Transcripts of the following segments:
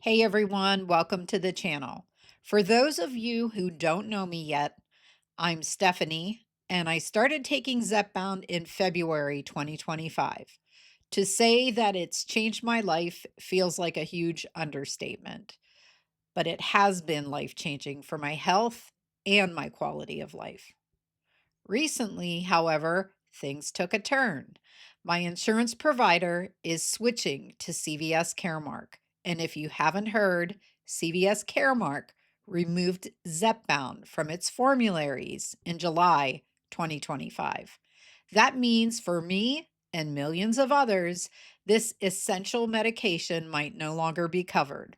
Hey everyone, welcome to the channel. For those of you who don't know me yet, I'm Stephanie and I started taking Zepbound in February 2025. To say that it's changed my life feels like a huge understatement, but it has been life-changing for my health and my quality of life. Recently, however, things took a turn. My insurance provider is switching to CVS Caremark. And if you haven't heard, CVS Caremark removed Zepbound from its formularies in July 2025. That means for me and millions of others, this essential medication might no longer be covered.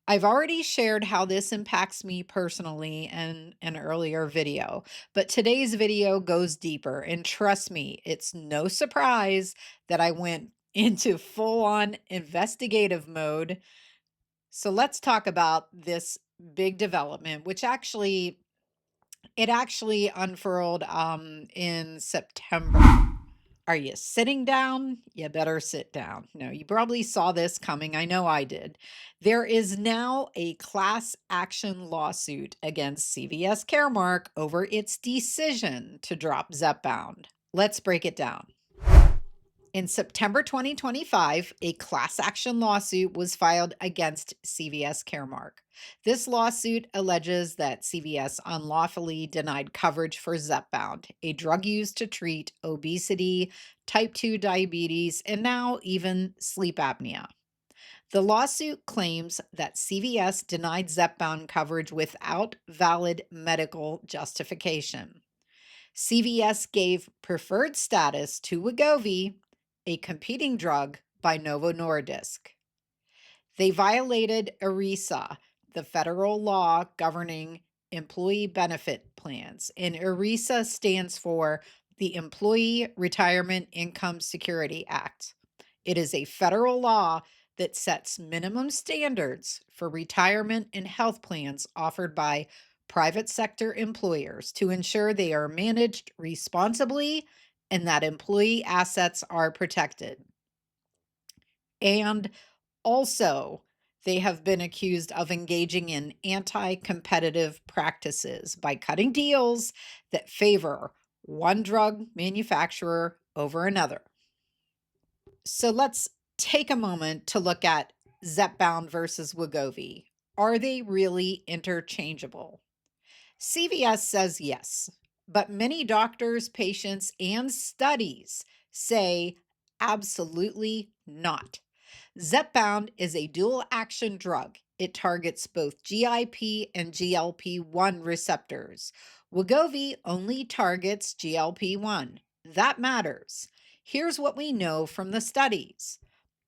I've already shared how this impacts me personally in an earlier video, but today's video goes deeper. And trust me, it's no surprise that I went into full on investigative mode. So let's talk about this big development, which actually unfurled in September. Are you sitting down? You better sit down. No, you probably saw this coming. I know I did. There is now a class action lawsuit against CVS Caremark over its decision to drop Zepbound. Let's break it down. In September 2025, a class action lawsuit was filed against CVS Caremark. This lawsuit alleges that CVS unlawfully denied coverage for Zepbound, a drug used to treat obesity, type 2 diabetes, and now even sleep apnea. The lawsuit claims that CVS denied Zepbound coverage without valid medical justification. CVS gave preferred status to Wegovy, a competing drug by Novo Nordisk. They violated ERISA, the federal law governing employee benefit plans, and ERISA stands for the Employee Retirement Income Security Act. It is a federal law that sets minimum standards for retirement and health plans offered by private sector employers to ensure they are managed responsibly and that employee assets are protected. And also, they have been accused of engaging in anti competitive practices by cutting deals that favor one drug manufacturer over another. So let's take a moment to look at Zepbound versus Wegovy. Are they really interchangeable? CVS says yes, but many doctors, patients, and studies say absolutely not. Zepbound is a dual action drug. It targets both GIP and GLP-1 receptors. Wegovy only targets GLP-1. That matters. Here's what we know from the studies.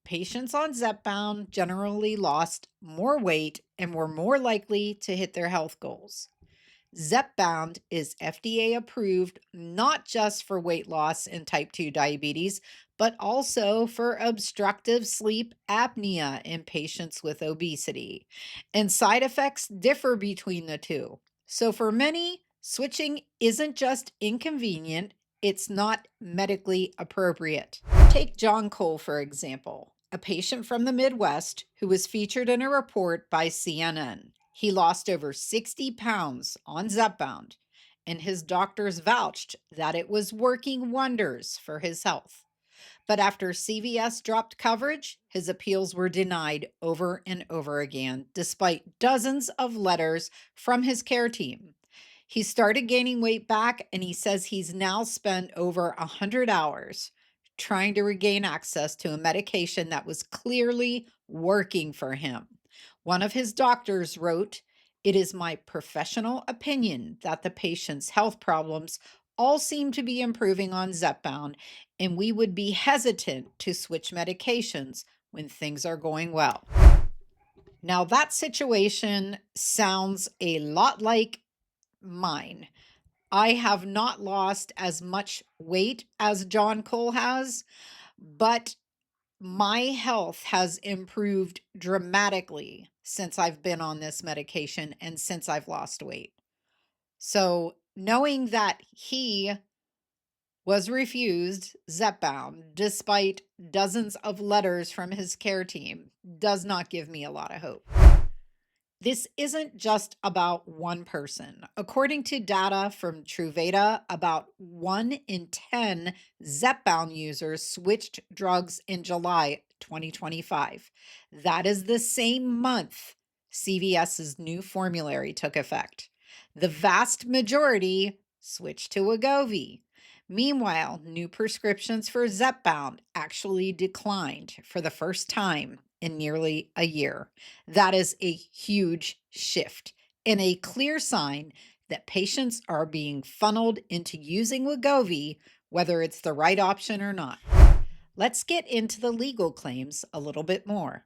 Patients on Zepbound generally lost more weight and were more likely to hit their health goals. Zepbound is FDA approved not just for weight loss and type 2 diabetes, but also for obstructive sleep apnea in patients with obesity. And side effects differ between the two. So for many, switching isn't just inconvenient, it's not medically appropriate. Take John Cole, for example, a patient from the Midwest who was featured in a report by CNN. He lost over 60 pounds on Zepbound, and his doctors vouched that it was working wonders for his health. But after CVS dropped coverage, his appeals were denied over and over again, despite dozens of letters from his care team. He started gaining weight back, and he says he's now spent over 100 hours trying to regain access to a medication that was clearly working for him. One of his doctors wrote, "It is my professional opinion that the patient's health problems all seem to be improving on Zepbound, and we would be hesitant to switch medications when things are going well." Now, that situation sounds a lot like mine. I have not lost as much weight as John Cole has, but my health has improved dramatically since I've been on this medication and since I've lost weight. So knowing that he was refused Zepbound despite dozens of letters from his care team does not give me a lot of hope. This isn't just about one person. According to data from Truvada, about 1 in 10 Zepbound users switched drugs in July 2025. That is the same month CVS's new formulary took effect. The vast majority switched to Wegovy. Meanwhile, new prescriptions for Zepbound actually declined for the first time in nearly a year. That is a huge shift and a clear sign that patients are being funneled into using Wegovy, whether it's the right option or not. Let's get into the legal claims a little bit more.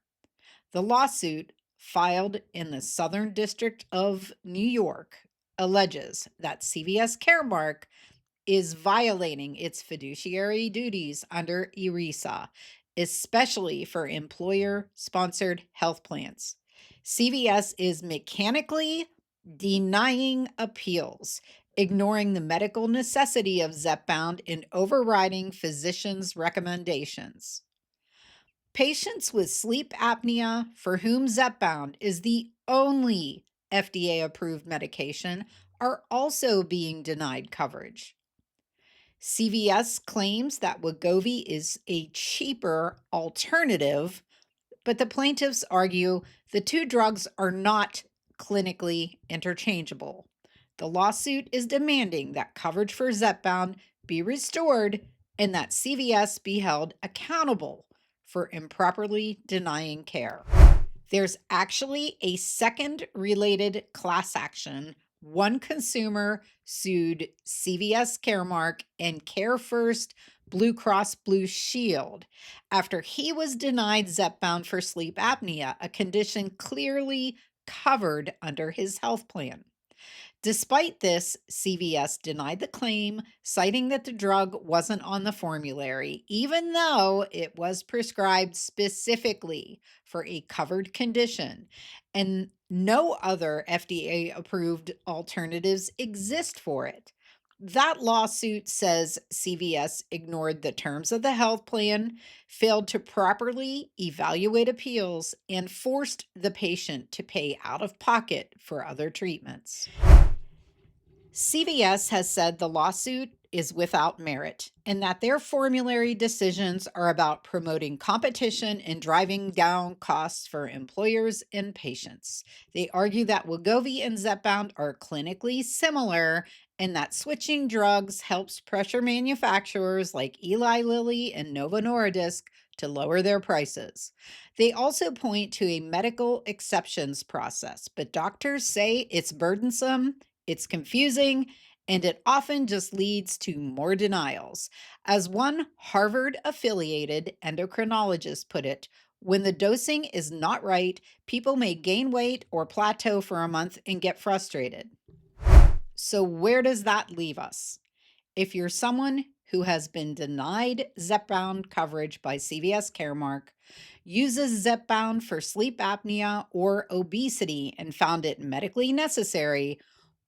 The lawsuit filed in the Southern District of New York alleges that CVS Caremark is violating its fiduciary duties under ERISA, especially for employer sponsored health plans. CVS is mechanically denying appeals, ignoring the medical necessity of Zepbound, and overriding physicians' recommendations. Patients with sleep apnea for whom Zepbound is the only FDA-approved medication are also being denied coverage. CVS claims that Wegovy is a cheaper alternative, but the plaintiffs argue the two drugs are not clinically interchangeable. The lawsuit is demanding that coverage for Zepbound be restored and that CVS be held accountable for improperly denying care. There's actually a second related class action. One consumer sued CVS Caremark and Care First Blue Cross Blue Shield after he was denied Zepbound for sleep apnea, a condition clearly covered under his health plan. Despite this, CVS denied the claim, citing that the drug wasn't on the formulary, even though it was prescribed specifically for a covered condition, and no other FDA-approved alternatives exist for it. That lawsuit says CVS ignored the terms of the health plan, failed to properly evaluate appeals, and forced the patient to pay out of pocket for other treatments. CVS has said the lawsuit is without merit and that their formulary decisions are about promoting competition and driving down costs for employers and patients. They argue that Wegovy and Zepbound are clinically similar and that switching drugs helps pressure manufacturers like Eli Lilly and Novo Nordisk to lower their prices. They also point to a medical exceptions process, but doctors say it's burdensome, it's confusing, and it often just leads to more denials. As one Harvard affiliated endocrinologist put it, when the dosing is not right, people may gain weight or plateau for a month and get frustrated. So, where does that leave us? If you're someone who has been denied Zepbound coverage by CVS Caremark, uses Zepbound for sleep apnea or obesity and found it medically necessary,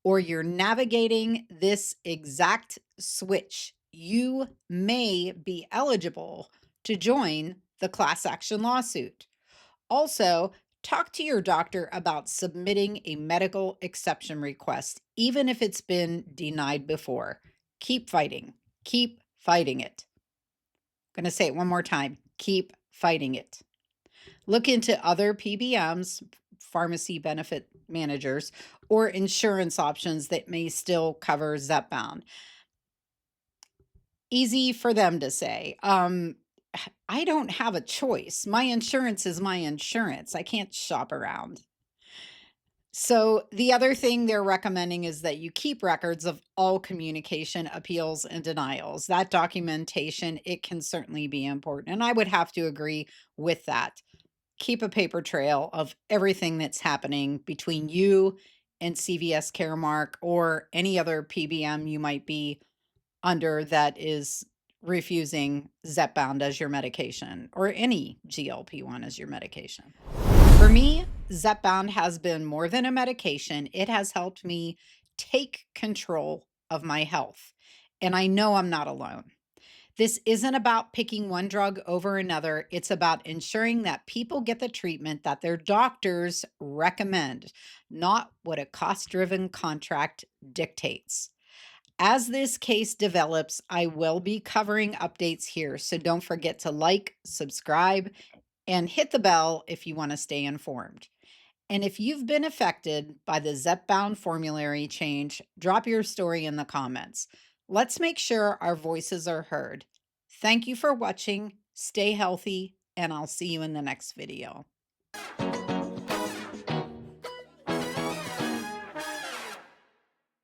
or you're navigating this exact switch, you may be eligible to join the class action lawsuit. Also, talk to your doctor about submitting a medical exception request, even if it's been denied before. Keep fighting. Keep fighting it. I'm going to say it one more time. Keep fighting it. Look into other PBMs, pharmacy benefit managers, or insurance options that may still cover Zepbound. Easy for them to say. I don't have a choice. My insurance is my insurance. I can't shop around. So the other thing they're recommending is that you keep records of all communication, appeals, and denials. That documentation, it can certainly be important. And I would have to agree with that. Keep a paper trail of everything that's happening between you and CVS Caremark or any other PBM you might be under that is refusing Zepbound as your medication or any GLP-1 as your medication. For me, Zepbound has been more than a medication. It has helped me take control of my health. And I know I'm not alone. This isn't about picking one drug over another. It's about ensuring that people get the treatment that their doctors recommend, not what a cost driven contract dictates. As this case develops, I will be covering updates here. So don't forget to like, subscribe, and hit the bell if you want to stay informed. And if you've been affected by the Zepbound formulary change, drop your story in the comments. Let's make sure our voices are heard. Thank you for watching. Stay healthy, and I'll see you in the next video.